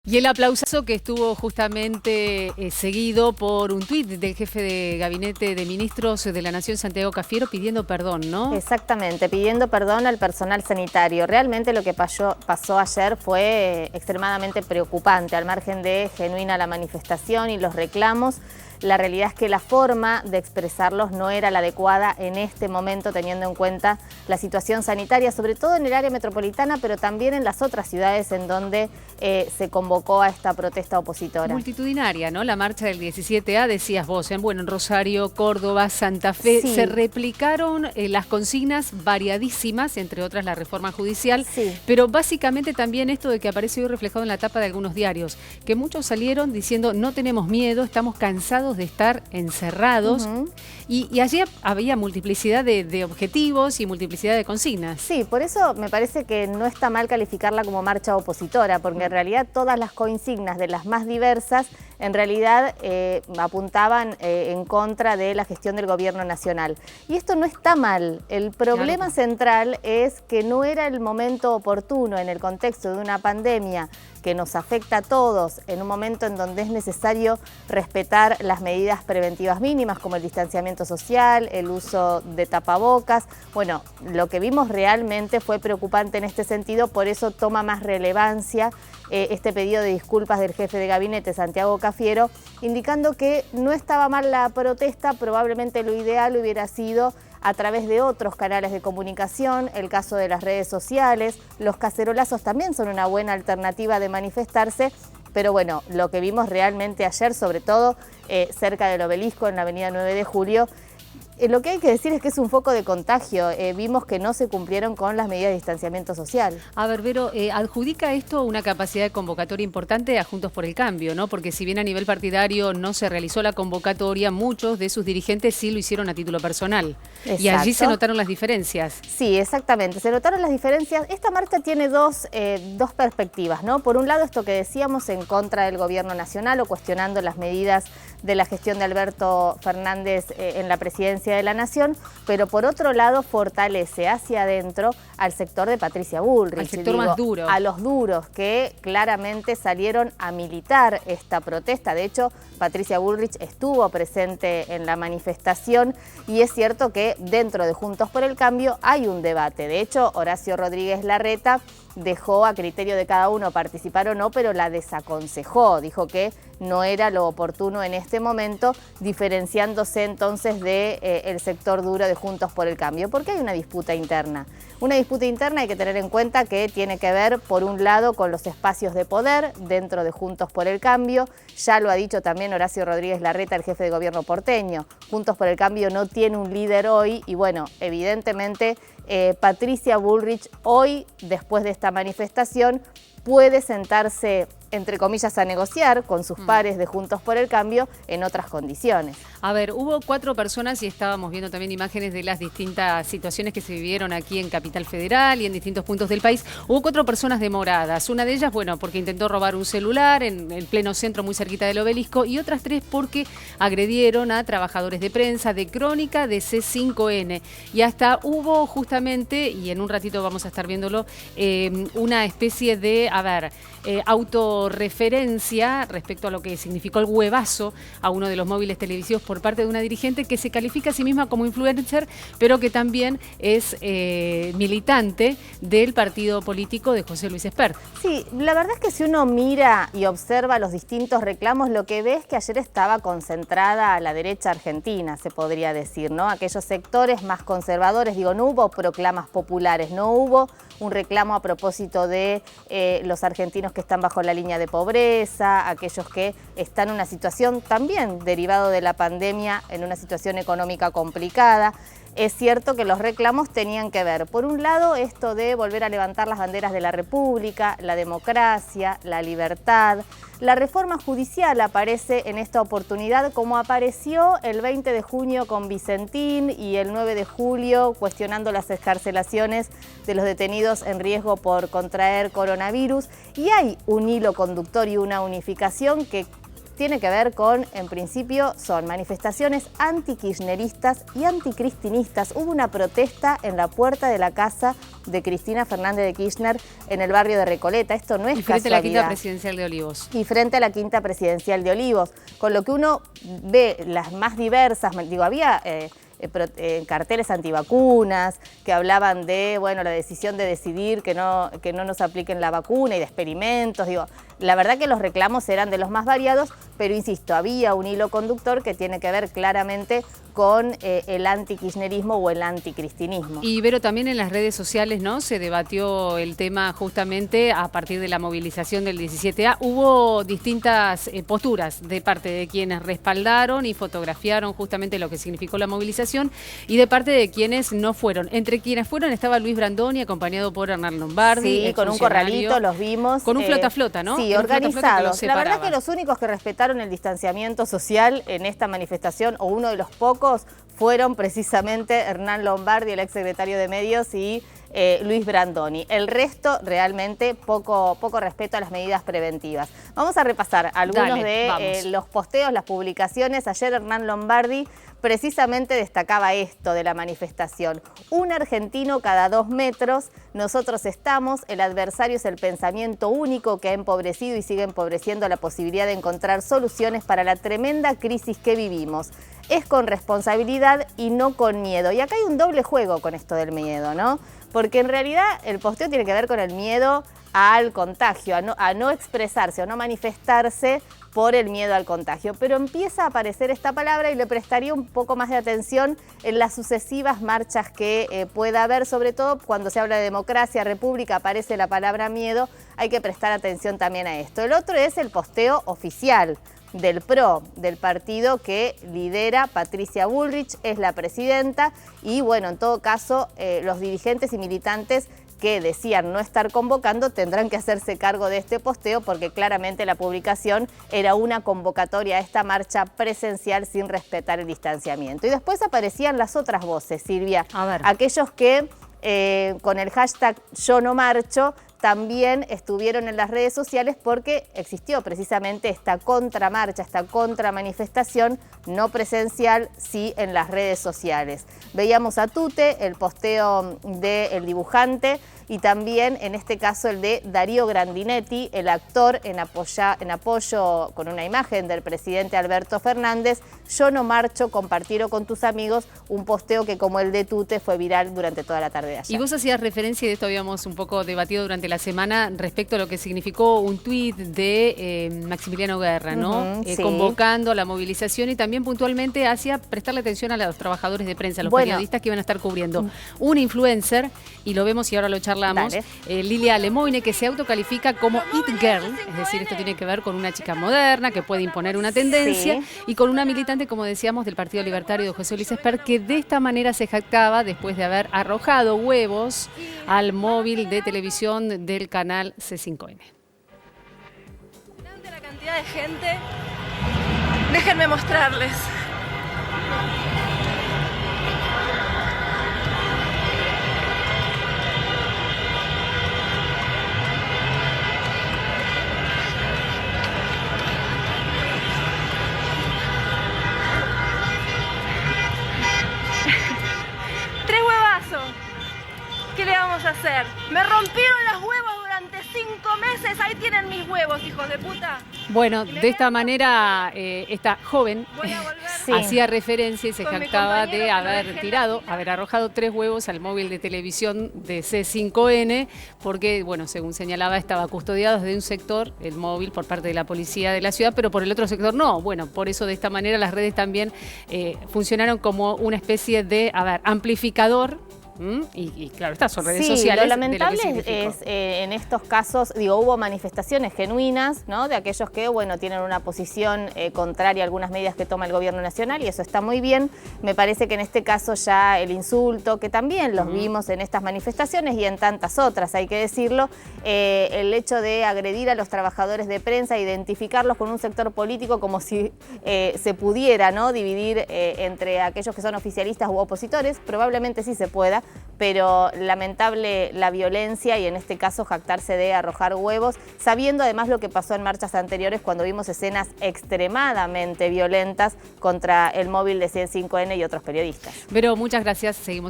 Y el aplausazo que estuvo justamente seguido por un tuit del jefe de gabinete de ministros de la Nación, Santiago Cafiero, pidiendo perdón, ¿no? Exactamente, pidiendo perdón al personal sanitario. Realmente lo que pasó ayer fue extremadamente preocupante, al margen de genuina la manifestación y los reclamos. La realidad es que la forma de expresarlos no era la adecuada en este momento, teniendo en cuenta la situación sanitaria, sobre todo en el área metropolitana, pero también en las otras ciudades en donde se convocó a esta protesta opositora. Multitudinaria, ¿no? La marcha del 17A, decías vos, en Rosario, Córdoba, Santa Fe, Sí. se replicaron las consignas variadísimas, entre otras la reforma judicial, Sí. pero básicamente también esto de que aparece hoy reflejado en la tapa de algunos diarios, que muchos salieron diciendo no tenemos miedo, estamos cansados de estar encerrados, y allí había multiplicidad de objetivos y multiplicidad de consignas. Sí, por eso me parece que no está mal calificarla como marcha opositora, porque en realidad todas las consignas de las más diversas en realidad apuntaban en contra de la gestión del gobierno nacional. Y esto no está mal. El problema central es que no era el momento oportuno en el contexto de una pandemia que nos afecta a todos, en un momento en donde es necesario respetar las medidas preventivas mínimas como el distanciamiento social, el uso de tapabocas. Bueno, lo que vimos realmente fue preocupante en este sentido, por eso toma más relevancia este pedido de disculpas del jefe de gabinete, Santiago Cafiero, indicando que no estaba mal la protesta, probablemente lo ideal hubiera sido a través de otros canales de comunicación, el caso de las redes sociales. Los cacerolazos también son una buena alternativa de manifestarse, pero bueno, lo que vimos realmente ayer, sobre todo cerca del Obelisco en la avenida 9 de Julio, lo que hay que decir es que es un foco de contagio. Vimos que no se cumplieron con las medidas de distanciamiento social. A ver, Vero, adjudica esto una capacidad de convocatoria importante a Juntos por el Cambio, ¿no? Porque si bien a nivel partidario no se realizó la convocatoria, muchos de sus dirigentes sí lo hicieron a título personal. Exacto. Y allí se notaron las diferencias. Sí, exactamente, se notaron las diferencias. Esta marcha tiene dos perspectivas, ¿no? Por un lado, esto que decíamos en contra del gobierno nacional o cuestionando las medidas de la gestión de Alberto Fernández en la presidencia de la Nación, pero por otro lado fortalece hacia adentro al sector de Patricia Bullrich. Al sector más duro. A los duros que claramente salieron a militar esta protesta. De hecho, Patricia Bullrich estuvo presente en la manifestación y es cierto que dentro de Juntos por el Cambio hay un debate. De hecho, Horacio Rodríguez Larreta dejó a criterio de cada uno participar o no, pero la desaconsejó. Dijo que no era lo oportuno en este momento, diferenciándose entonces del sector duro de Juntos por el Cambio, porque hay una disputa interna. Una disputa interna hay que tener en cuenta que tiene que ver, por un lado, con los espacios de poder dentro de Juntos por el Cambio. Ya lo ha dicho también Horacio Rodríguez Larreta, el jefe de gobierno porteño. Juntos por el Cambio no tiene un líder hoy y bueno, evidentemente Patricia Bullrich hoy, después de esta manifestación, puede sentarse, entre comillas, a negociar con sus pares de Juntos por el Cambio en otras condiciones. A ver, hubo 4 personas y estábamos viendo también imágenes de las distintas situaciones que se vivieron aquí en Capital Federal y en distintos puntos del país. Hubo 4 personas demoradas. Una de ellas, bueno, porque intentó robar un celular en el pleno centro muy cerquita del Obelisco, y otras 3 porque agredieron a trabajadores de prensa, de Crónica, de C5N. Y hasta hubo justamente, y en un ratito vamos a estar viéndolo, una especie de, autorreferencia respecto a lo que significó el huevazo a uno de los móviles televisivos por parte de una dirigente que se califica a sí misma como influencer, pero que también es militante del partido político de José Luis Espert. Sí, la verdad es que si uno mira y observa los distintos reclamos, lo que ve es que ayer estaba concentrada a la derecha argentina, se podría decir, ¿no? Aquellos sectores más conservadores, digo, no hubo proclamas populares, no hubo un reclamo a propósito de los argentinos que están bajo la línea de pobreza, aquellos que están en una situación también derivado de la pandemia, en una situación económica complicada. Es cierto que los reclamos tenían que ver, por un lado, esto de volver a levantar las banderas de la República, la democracia, la libertad. La reforma judicial aparece en esta oportunidad como apareció el 20 de junio con Vicentín y el 9 de julio cuestionando las excarcelaciones de los detenidos en riesgo por contraer coronavirus. Y hay un hilo conductor y una unificación que tiene que ver con, en principio, son manifestaciones anti-kirchneristas y anticristinistas. Hubo una protesta en la puerta de la casa de Cristina Fernández de Kirchner en el barrio de Recoleta. Esto no es casualidad. Y frente a la Quinta Presidencial de Olivos. Y frente a la Quinta Presidencial de Olivos. Con lo que uno ve las más diversas, digo, había carteles antivacunas que hablaban de, bueno, la decisión de decidir que no nos apliquen la vacuna y de experimentos. Digo, la verdad que los reclamos eran de los más variados, pero insisto, había un hilo conductor que tiene que ver claramente con el antikirchnerismo o el anticristinismo. Y Vero, también en las redes sociales, ¿no?, se debatió el tema justamente a partir de la movilización del 17A. Hubo distintas posturas de parte de quienes respaldaron y fotografiaron justamente lo que significó la movilización y de parte de quienes no fueron. Entre quienes fueron estaba Luis Brandoni, acompañado por Hernán Lombardi. Sí, con un corralito los vimos. Con un flota-flota, ¿no? Sí, organizados. La verdad que los únicos que respetaron el distanciamiento social en esta manifestación, o uno de los pocos, fueron precisamente Hernán Lombardi, el exsecretario de Medios, y Luis Brandoni. El resto, realmente, poco respeto a las medidas preventivas. Vamos a repasar algunos de los posteos, las publicaciones. Ayer Hernán Lombardi precisamente destacaba esto de la manifestación. Un argentino cada 2 metros, nosotros estamos, el adversario es el pensamiento único que ha empobrecido y sigue empobreciendo la posibilidad de encontrar soluciones para la tremenda crisis que vivimos. Es con responsabilidad y no con miedo. Y acá hay un doble juego con esto del miedo, ¿no? Porque en realidad el posteo tiene que ver con el miedo al contagio, a no expresarse o no manifestarse por el miedo al contagio. Pero empieza a aparecer esta palabra y le prestaría un poco más de atención en las sucesivas marchas que pueda haber, sobre todo cuando se habla de democracia, república, aparece la palabra miedo, hay que prestar atención también a esto. El otro es el posteo oficial del PRO, del partido que lidera Patricia Bullrich, es la presidenta, y bueno, en todo caso, los dirigentes y militantes que decían no estar convocando tendrán que hacerse cargo de este posteo porque claramente la publicación era una convocatoria a esta marcha presencial sin respetar el distanciamiento. Y después aparecían las otras voces, Silvia, aquellos que con el hashtag Yo No Marcho también estuvieron en las redes sociales porque existió precisamente esta contramarcha, esta contramanifestación no presencial, sí en las redes sociales. Veíamos a Tute, el posteo del dibujante, y también en este caso el de Darío Grandinetti, el actor, en apoyo con una imagen del presidente Alberto Fernández. Yo no marcho, compartirlo con tus amigos, un posteo que como el de Tute fue viral durante toda la tarde de ayer. Y vos hacías referencia, y de esto habíamos un poco debatido durante la semana, respecto a lo que significó un tuit de Maximiliano Guerra, ¿no? Sí. Convocando a la movilización y también puntualmente hacia prestarle atención a los trabajadores de prensa, a los periodistas que iban a estar cubriendo. Un influencer, y lo vemos y ahora lo charlamos, Lilia Lemoine, que se autocalifica como It Girl, es decir, esto tiene que ver con una chica moderna que puede imponer una tendencia, y con una militante, como decíamos, del Partido Libertario de José Luis Espert, que de esta manera se jactaba después de haber arrojado huevos al móvil de televisión del canal C5N. Ante la cantidad de gente, déjenme mostrarles. ¡Tres huevazos! ¿Qué le vamos a hacer? ¡Me rompieron los huevos durante 5 meses! ¡Ahí tienen mis huevos, hijos de puta! Bueno, de esta manera esta joven hacía referencia y se jactaba de haber arrojado 3 huevos al móvil de televisión de C5N, porque, bueno, según señalaba, estaba custodiado desde un sector, el móvil, por parte de la policía de la ciudad, pero por el otro sector no. Bueno, por eso de esta manera las redes también funcionaron como una especie de, amplificador. Y claro, está, son redes sociales. Lo lamentable es en estos casos, hubo manifestaciones genuinas, ¿no?, de aquellos que, bueno, tienen una posición contraria a algunas medidas que toma el gobierno nacional, y eso está muy bien. Me parece que en este caso ya el insulto, que también los vimos en estas manifestaciones y en tantas otras, hay que decirlo, el hecho de agredir a los trabajadores de prensa, identificarlos con un sector político como si se pudiera, ¿no?, dividir entre aquellos que son oficialistas u opositores, probablemente sí se pueda, pero lamentable la violencia y en este caso jactarse de arrojar huevos, sabiendo además lo que pasó en marchas anteriores cuando vimos escenas extremadamente violentas contra el móvil de C5N y otros periodistas. Vero, muchas gracias. Seguimos